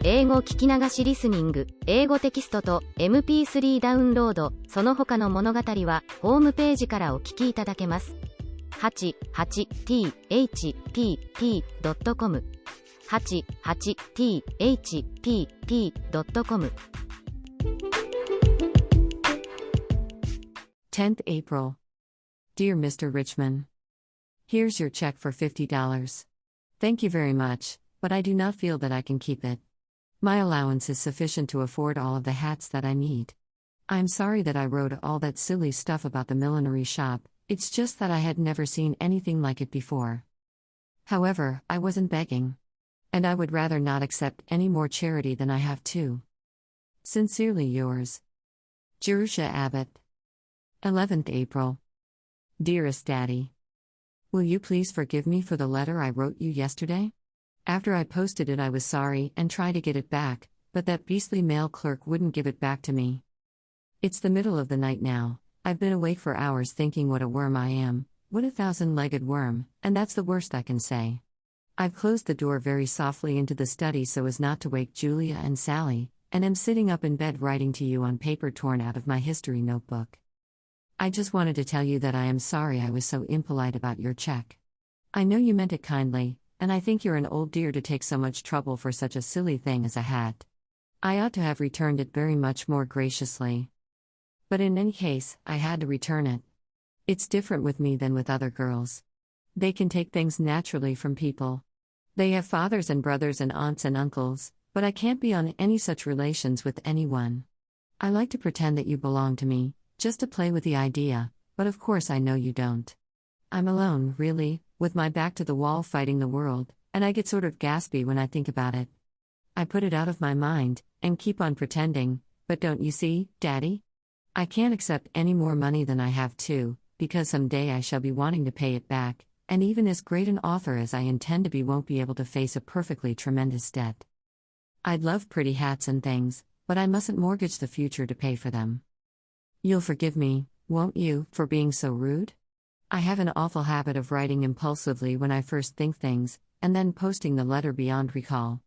英語聞き流しリスニング、英語テキストと MP3 ダウンロード、その他の物語はホームページからお聞きいただけます。88thpp.com 88thpp.com 10th April. Dear Mr. Richman, here's your check for $50. Thank you very much, but I do not feel that I can keep it. My allowance is sufficient to afford all of the hats that I need. I'm sorry that I wrote all that silly stuff about the millinery shop, it's just that I had never seen anything like it before. However, I wasn't begging. And I would rather not accept any more charity than I have to. Sincerely yours, Jerusha Abbott. 11th April. Dearest Daddy, will you please forgive me for the letter I wrote you yesterday? After I posted it, I was sorry and tried to get it back, but that beastly mail clerk wouldn't give it back to me. It's the middle of the night now. I've been awake for hours thinking what a worm I am, what a thousand-legged worm, and that's the worst I can say. I've closed the door very softly into the study so as not to wake Julia and Sally, and am sitting up in bed writing to you on paper torn out of my history notebook. I just wanted to tell you that I am sorry I was so impolite about your check. I know you meant it kindly, and I think you're an old dear to take so much trouble for such a silly thing as a hat. I ought to have returned it very much more graciously. But in any case, I had to return it. It's different with me than with other girls. They can take things naturally from people. They have fathers and brothers and aunts and uncles, but I can't be on any such relations with anyone. I like to pretend that you belong to me, just to play with the idea, but of course I know you don't. I'm alone, really, with my back to the wall fighting the world, and I get sort of gaspy when I think about it. I put it out of my mind, and keep on pretending, but don't you see, Daddy? I can't accept any more money than I have to, because someday I shall be wanting to pay it back, and even as great an author as I intend to be won't be able to face a perfectly tremendous debt. I'd love pretty hats and things, but I mustn't mortgage the future to pay for them. You'll forgive me, won't you, for being so rude? I have an awful habit of writing impulsively when I first think things, and then posting the letter beyond recall.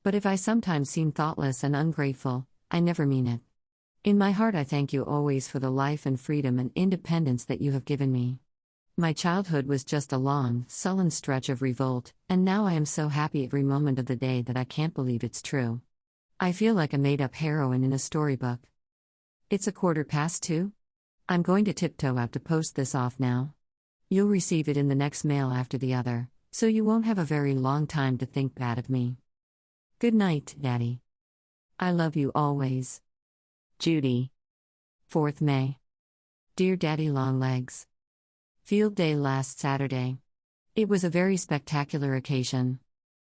But if I sometimes seem thoughtless and ungrateful, I never mean it. In my heart I thank you always for the life and freedom and independence that you have given me. My childhood was just a long, sullen stretch of revolt, and now I am so happy every moment of the day that I can't believe it's true. I feel like a made-up heroine in a storybook. It's 2:15. I'm going to tiptoe out to post this off now. You'll receive it in the next mail after the other, so you won't have a very long time to think bad of me. Good night, Daddy. I love you always. Judy. 4th May. Dear Daddy Longlegs. Field day last Saturday. It was a very spectacular occasion.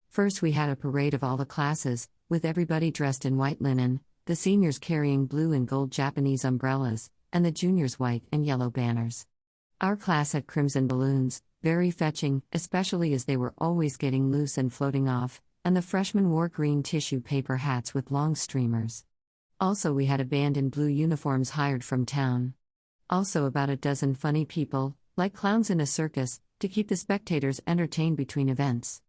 First we had a parade of all the classes, with everybody dressed in white linen, the seniors carrying blue and gold Japanese umbrellas, and the juniors white and yellow banners. Our class had crimson balloons, very fetching, especially as they were always getting loose and floating off, and the freshmen wore green tissue paper hats with long streamers. Also we had a band in blue uniforms hired from town. Also about a dozen funny people, like clowns in a circus, to keep the spectators entertained between events.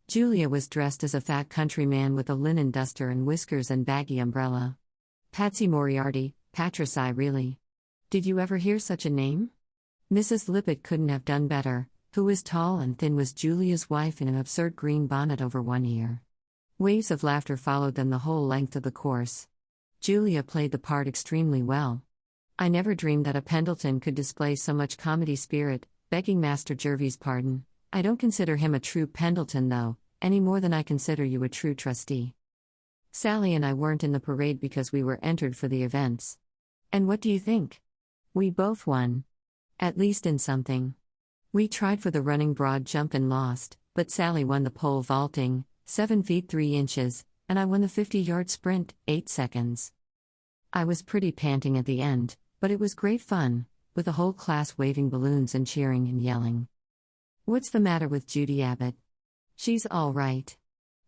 Julia was dressed as a fat countryman with a linen duster and whiskers and baggy umbrella. Patsy Moriarty, Patrici really. Did you ever hear such a name? Mrs. Lippett couldn't have done better. Who was tall and thin was Julia's wife in an absurd green bonnet over one ear. Waves of laughter followed them the whole length of the course. Julia played the part extremely well. I never dreamed that a Pendleton could display so much comedy spirit, begging Master Jervy's pardon. I don't consider him a true Pendleton though, any more than I consider you a true trustee. Sally and I weren't in the parade because we were entered for the events. And what do you think? We both won. At least in something. We tried for the running broad jump and lost, but Sally won the pole vaulting, 7 feet 3 inches, and I won the 50-yard sprint, 8 seconds. I was pretty panting at the end, but it was great fun, with the whole class waving balloons and cheering and yelling. What's the matter with Judy Abbott? She's all right.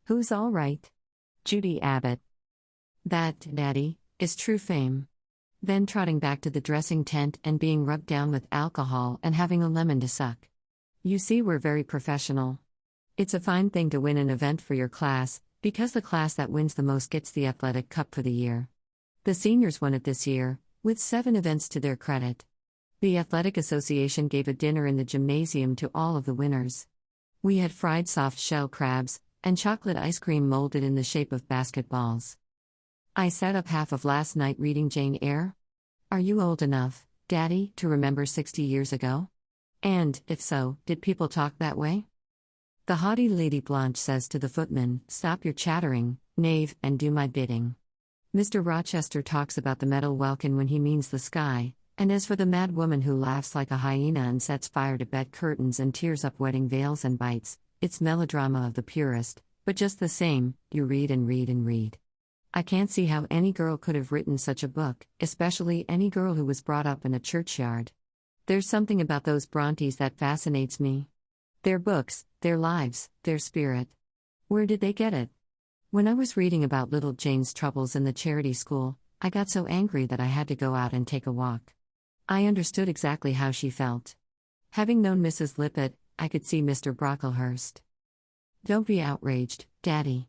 Who's all right? Judy Abbott. That, Daddy, is true fame. Then trotting back to the dressing tent and being rubbed down with alcohol and having a lemon to suck. You see, we're very professional. It's a fine thing to win an event for your class, Because the class that wins the most gets the athletic cup for the year. The seniors won it this year, with 7 events to their credit. The Athletic Association gave a dinner in the gymnasium to all of the winners. We had fried soft-shell crabs, and chocolate ice cream molded in the shape of basketballs. I sat up half of last night reading Jane Eyre. Are you old enough, Daddy, to remember 60 years ago? And, if so, did people talk that way? The haughty Lady Blanche says to the footman, "Stop your chattering, knave, and do my bidding." Mr. Rochester talks about the meadow welkin when he means the sky, and as for the mad woman who laughs like a hyena and sets fire to bed curtains and tears up wedding veils and bites, it's melodrama of the purest, but just the same, you read and read and read. I can't see how any girl could have written such a book, especially any girl who was brought up in a churchyard. There's something about those Brontes that fascinates me. Their books, their lives, their spirit. Where did they get it? When I was reading about little Jane's troubles in the charity school, I got so angry that I had to go out and take a walk. I understood exactly how she felt. Having known Mrs. Lippett, I could see Mr. Brocklehurst. Don't be outraged, Daddy.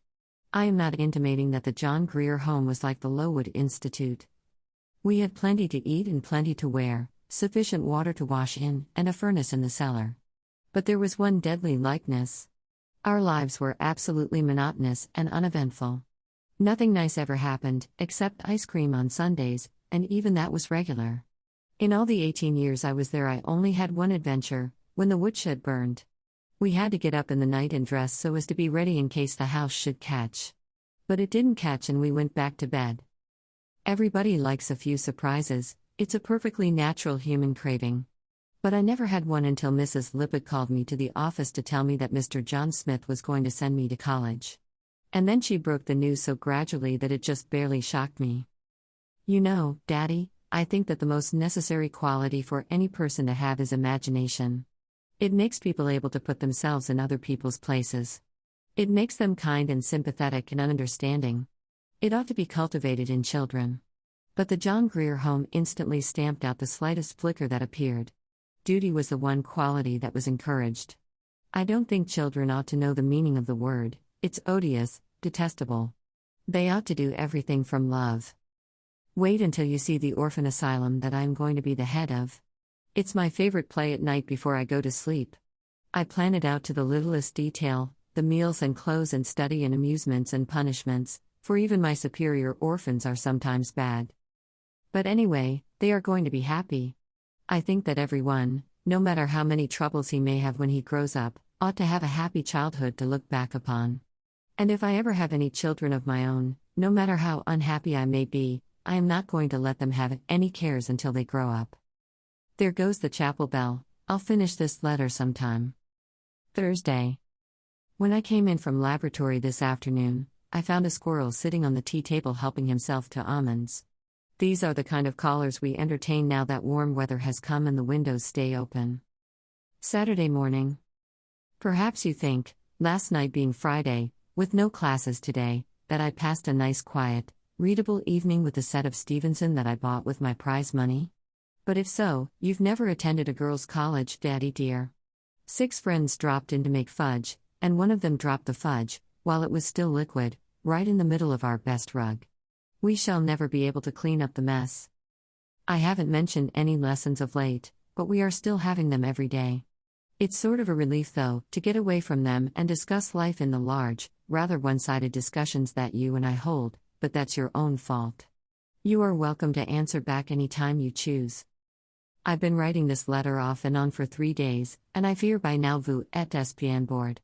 I am not intimating that the John Grier home was like the Lowood Institute. We had plenty to eat and plenty to wear, sufficient water to wash in, and a furnace in the cellar. But there was one deadly likeness. Our lives were absolutely monotonous and uneventful. Nothing nice ever happened, except ice cream on Sundays, and even that was regular. In all the 18 years I was there, I only had one adventure, when the woodshed burned. We had to get up in the night and dress so as to be ready in case the house should catch. But it didn't catch and we went back to bed. Everybody likes a few surprises, it's a perfectly natural human craving. But I never had one until Mrs. Lippett called me to the office to tell me that Mr. John Smith was going to send me to college. And then she broke the news so gradually that it just barely shocked me. You know, Daddy, I think that the most necessary quality for any person to have is imagination. It makes people able to put themselves in other people's places. It makes them kind and sympathetic and understanding. It ought to be cultivated in children. But the John Grier home instantly stamped out the slightest flicker that appeared. Duty was the one quality that was encouraged. I don't think children ought to know the meaning of the word, it's odious, detestable. They ought to do everything from love. Wait until you see the orphan asylum that I am going to be the head of. It's my favorite play at night before I go to sleep. I plan it out to the littlest detail, the meals and clothes and study and amusements and punishments, for even my superior orphans are sometimes bad. But anyway, they are going to be happy. I think that everyone, no matter how many troubles he may have when he grows up, ought to have a happy childhood to look back upon. And if I ever have any children of my own, no matter how unhappy I may be, I am not going to let them have any cares until they grow up. There goes the chapel bell. I'll finish this letter sometime. Thursday. When I came in from laboratory this afternoon, I found a squirrel sitting on the tea table helping himself to almonds. These are the kind of callers we entertain now that warm weather has come and the windows stay open. Saturday morning. Perhaps you think, last night being Friday, with no classes today, that I passed a nice quiet, readable evening with a set of Stevenson that I bought with my prize money? But if so, you've never attended a girls' college, Daddy dear. 6 friends dropped in to make fudge, and one of them dropped the fudge, while it was still liquid, right in the middle of our best rug. We shall never be able to clean up the mess. I haven't mentioned any lessons of late, but we are still having them every day. It's sort of a relief, though, to get away from them and discuss life in the large, rather one-sided discussions that you and I hold, but that's your own fault. You are welcome to answer back any time you choose. I've been writing this letter off and on for 3 days, and I fear by now vous êtes bien bored.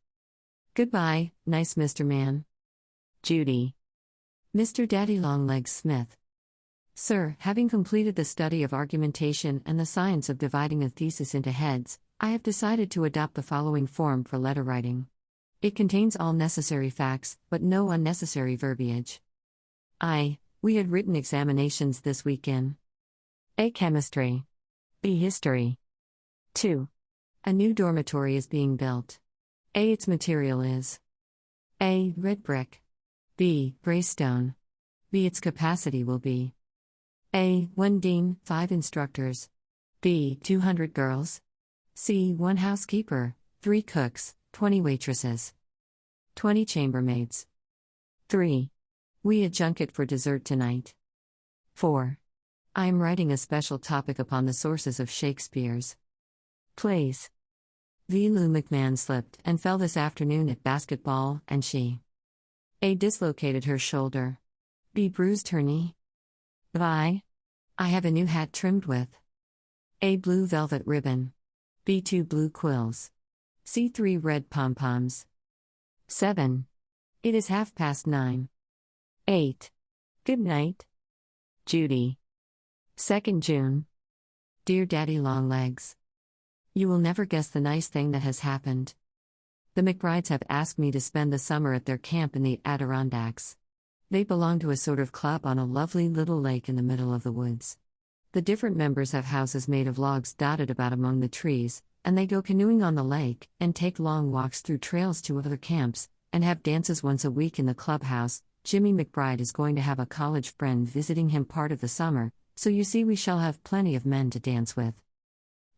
Goodbye, nice Mr. Man. Judy. Mr. Daddy Longlegs Smith. Sir, having completed the study of argumentation and the science of dividing a thesis into heads, I have decided to adopt the following form for letter writing. It contains all necessary facts, but no unnecessary verbiage. We had written examinations this week in A. Chemistry. B. History. 2. A new dormitory is being built. A. Its material is A. Red brick. B. Gray stone. B. Its capacity will be A. 1 dean, 5 instructors. B. 200 girls. C. 1 housekeeper, 3 cooks, 20 waitresses, 20 chambermaids. 3. We a junket for dessert tonight. 4. I am writing a special topic upon the sources of Shakespeare's plays. V. Lou McMahon slipped and fell this afternoon at basketball, and she A. dislocated her shoulder. B. bruised her knee. I have a new hat trimmed with A. blue velvet ribbon. B. 2 blue quills. C. 3 red pom-poms. 7. It is 9:30. 8. Good night, Judy. 2nd June. Dear Daddy Longlegs, you will never guess the nice thing that has happened. The McBrides have asked me to spend the summer at their camp in the Adirondacks. They belong to a sort of club on a lovely little lake in the middle of the woods. The different members have houses made of logs dotted about among the trees, and they go canoeing on the lake, and take long walks through trails to other camps, and have dances once a week in the clubhouse. Jimmy McBride is going to have a college friend visiting him part of the summer, so you see we shall have plenty of men to dance with.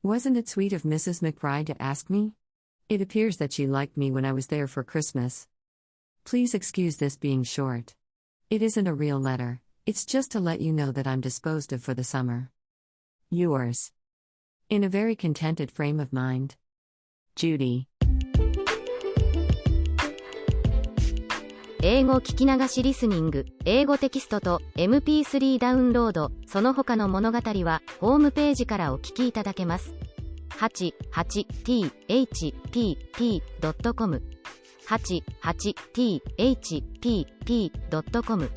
Wasn't it sweet of Mrs. McBride to ask me? It appears that she liked me when I was there for Christmas. Please excuse this being short. It isn't a real letter, it's just to let you know that I'm disposed of for the summer. Yours. In a very contented frame of mind. Judy. 英語聞き流しリスニング、英語テキストと MP3 ダウンロード、その他の物語はホームページからお聞きいただけます。88thpp.com 88thpp.com